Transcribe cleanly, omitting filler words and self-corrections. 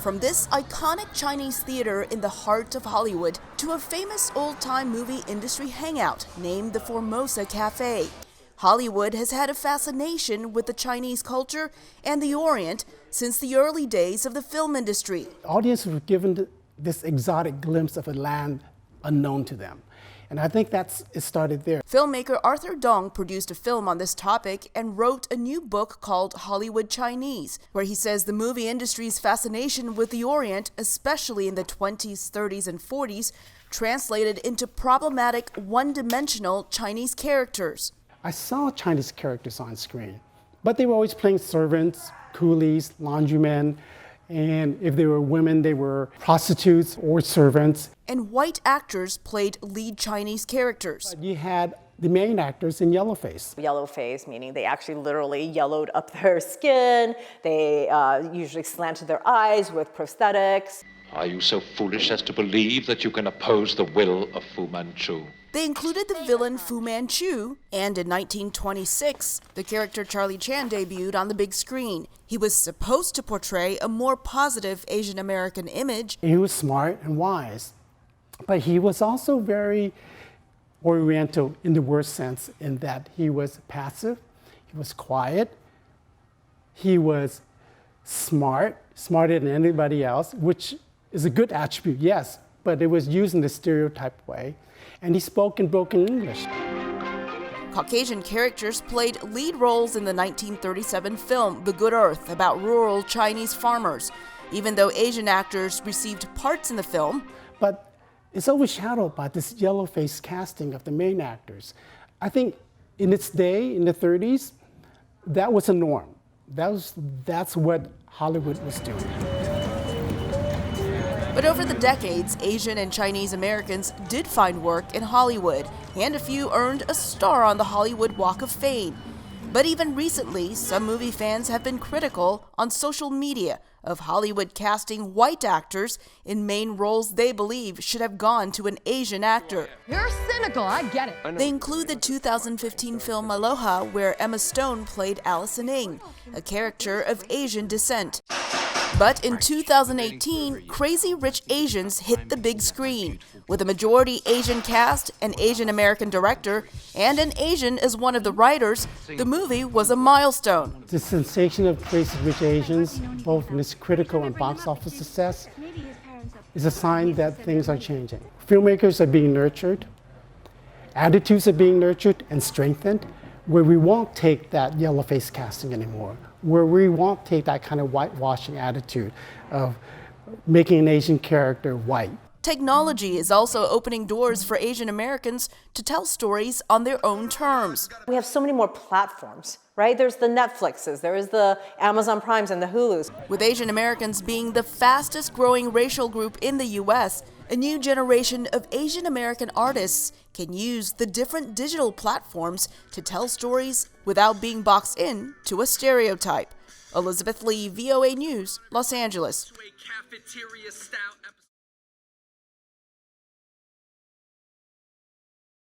From this iconic Chinese theater in the heart of Hollywood to a famous old-time movie industry hangout named the Formosa Cafe, Hollywood has had a fascination with the Chinese culture and the Orient since the early days of the film industry. Audiences were given this exotic glimpse of a land unknown to them. And I think it started there. Filmmaker Arthur Dong produced a film on this topic and wrote a new book called Hollywood Chinese, where he says the movie industry's fascination with the Orient, especially in the 20s, 30s, and 40s, translated into problematic, one-dimensional Chinese characters. I saw Chinese characters on screen, but they were always playing servants, coolies, laundrymen, and if they were women, they were prostitutes or servants. And white actors played lead Chinese characters. But you had the main actors in yellowface. Yellowface, meaning they actually literally yellowed up their skin. They usually slanted their eyes with prosthetics. Are you so foolish as to believe that you can oppose the will of Fu Manchu? They included the villain Fu Manchu, and in 1926, the character Charlie Chan debuted on the big screen. He was supposed to portray a more positive Asian American image. He was smart and wise, but he was also very Oriental in the worst sense, in that he was passive, he was quiet, he was smart, smarter than anybody else, which is a good attribute, yes, but it was used in the stereotype way. And he spoke in broken English. Caucasian characters played lead roles in the 1937 film The Good Earth, about rural Chinese farmers, even though Asian actors received parts in the film. But it's overshadowed by this yellow-face casting of the main actors. I think in its day, in the 30s, that was a norm. That's what Hollywood was doing. But over the decades, Asian and Chinese Americans did find work in Hollywood, and a few earned a star on the Hollywood Walk of Fame. But even recently, some movie fans have been critical on social media of Hollywood casting white actors in main roles they believe should have gone to an Asian actor. You're cynical, I get it. They include the 2015 film Aloha, where Emma Stone played Allison Ng, a character of Asian descent. But in 2018, Crazy Rich Asians hit the big screen. With a majority Asian cast, an Asian American director, and an Asian as one of the writers, the movie was a milestone. The sensation of Crazy Rich Asians, both in its critical and box office success, is a sign that things are changing. Filmmakers are being nurtured, attitudes are being nurtured and strengthened, where we won't take that yellow-face casting anymore, where we won't take that kind of whitewashing attitude of making an Asian character white. Technology is also opening doors for Asian Americans to tell stories on their own terms. We have so many more platforms, right? There's the Netflixes, there is the Amazon Primes and the Hulus. With Asian Americans being the fastest growing racial group in the U.S., a new generation of Asian American artists can use the different digital platforms to tell stories without being boxed in to a stereotype. Elizabeth Lee, VOA News, Los Angeles.